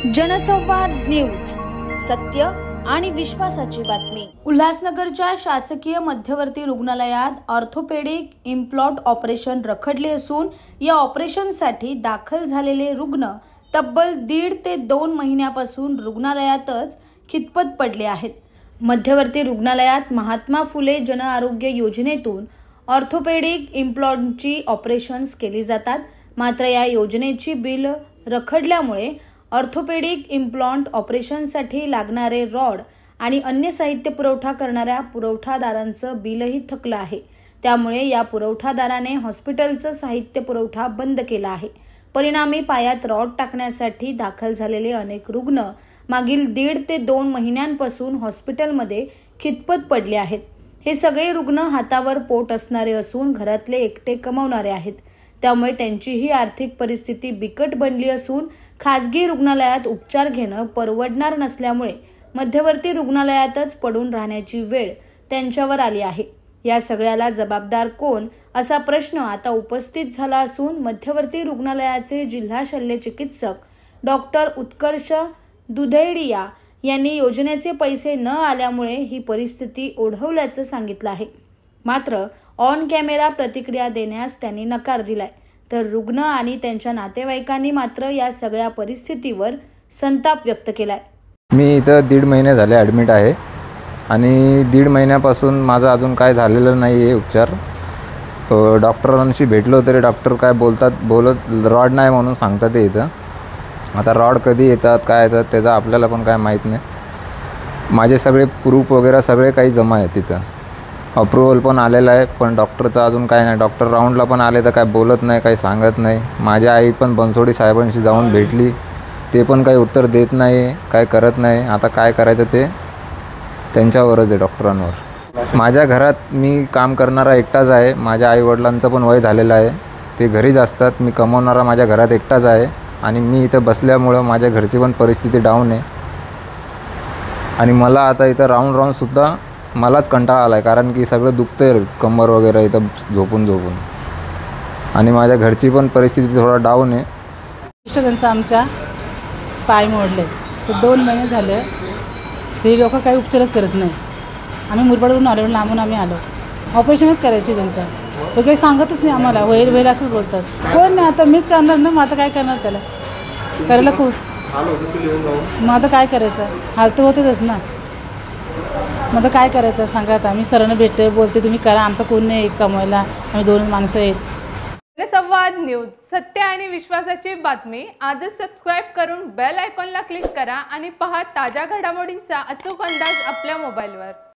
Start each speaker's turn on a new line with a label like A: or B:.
A: जनसंवाद न्यूज, सत्य आणि विश्वासाची बातमी। उल्हासनगरच्या शासकीय मध्यवर्ती रुग्णालयात ऑर्थोपेडिक इम्प्लांट ऑपरेशन रखडले असून या ऑपरेशनसाठी दाखल झालेले रुग्ण तब्बल 1.5 ते 2 महिन्यापासून रुग्णालयातच खितपत पडले आहेत। मध्यवर्ती रुग्णालयात महात्मा फुले जन आरोग्य योजनेतून ऑर्थोपेडिक इम्प्लांटची ऑपरेशन्स केली जातात। मात्र या योजनेची बिल रखडल्यामुळे ऑर्थोपेडिक इम्प्लांट ऑपरेशनसाठी लागणारे रॉड आणि अन्य साहित्य पुरवठा करणाऱ्या पुरवठादारांचं बिलही थकलं आहे। त्यामुळे या पुरवठादाराने हॉस्पिटलचं साहित्य पुरवठा बंद केला आहे। परिणामी पायात रॉड टाकण्यासाठी दाखल झालेले अनेक रुग्ण मागील 1.5 ते 2 महिन्यांपासून हॉस्पिटलमध्ये खितपत पडले आहेत। हे सगळे रुग्ण हातावर पोट असणारे असून घरातले एकटे कमावणारे आहेत। त्यामुळे त्यांचीही आर्थिक परिस्थिती बिकट बनली असून खासगी रुग्णालयात उपचार घेणं परवडणार नसल्यामुळे मध्यवर्ती रुग्णालयातच पडून राहण्याची वेळ त्यांच्यावर आली आहे। या सगळ्याला जबाबदार कोण असा प्रश्न आता उपस्थित झाला असून मध्यवर्ती रुग्णालयाचे जिल्हा शल्य चिकित्सक डॉक्टर उत्कर्ष दुधैडिया यांनी योजनेचे पैसे न आल्यामुळे ही परिस्थिती ओढवल्याचं सांगितलं आहे। मात्र ऑन कॅमेरा प्रतिक्रिया देण्यास त्यांनी नकार दिलाय, तर रुग्ण आणि त्यांच्या नातेवाईकांनी मात्र या सगळ्या परिस्थितीवर संताप व्यक्त केलाय।
B: मी इथं 1.5 महिने झाले ॲडमिट आहे आणि 1.5 महिन्यापासून माझं अजून काय झालेलं नाही आहे उपचार। डॉक्टरांशी भेटलो तरी डॉक्टर काय बोलत रॉड नाही म्हणून सांगतात ते इथं। आता रॉड कधी येतात काय येतात त्याचं आपल्याला पण काय माहीत नाही। माझे सगळे प्रूफ वगैरे सगळे काही जमा आहेत तिथं। अप्रूव्हल पण आलेलं आहे, पण डॉक्टरचं अजून काय नाही। डॉक्टर राऊंडला पण आले तर काय बोलत नाही, काही सांगत नाही। माझी आई पण बनसोडे साहेबांशी जाऊन भेटली, ते पण काही उत्तर देत नाही, काय करत नाही। आता काय करायचं ते त्यांच्यावरच आहे, डॉक्टरांवर। माझ्या घरात मी काम करणारा एकटाच आहे। माझ्या आईवडिलांचं पण वय झालेलं आहे, ते घरीच असतात। मी कमवणारा माझ्या घरात एकटाच आहे आणि मी इथं बसल्यामुळं माझ्या घरची पण परिस्थिती डाऊन आहे आणि मला आता इथं राहून सुद्धा मलाच कंटाळा आला आहे, कारण की सगळं दुखतंय कंबर वगैरे इथं झोपून आणि माझ्या घरची पण परिस्थिती थोडा डाऊन आहे।
C: त्यांचं आमच्या पाय मोडले तर 2 महिने झाले, ते लोक काही उपचारच करत नाही। आम्ही मुरबाडवरून आलो, लांबून आम्ही आलो, ऑपरेशनच करायची त्यांचं, ते काही सांगतच नाही आम्हाला, होईल असंच बोलतात। कोण नाही, आता मीच करणार ना, मग आता काय करणार, त्याला करायला खूप मग आता काय करायचं, हाल तर होतेच ना। मग आता काय करायचं सांगा। आता मी सरांना भेटते, बोलते तुम्ही करा, आमचं कोण नाही कमवायला, आम्ही 2 माणसं आहेत।
D: जनसंवाद न्यूज, सत्य आणि विश्वासाची बातमी। आजच सबस्क्राइब करून बेल आयकॉनला क्लिक करा आणि पहा ताज्या घडामोडींचा अचूक अंदाज आपल्या मोबाईलवर।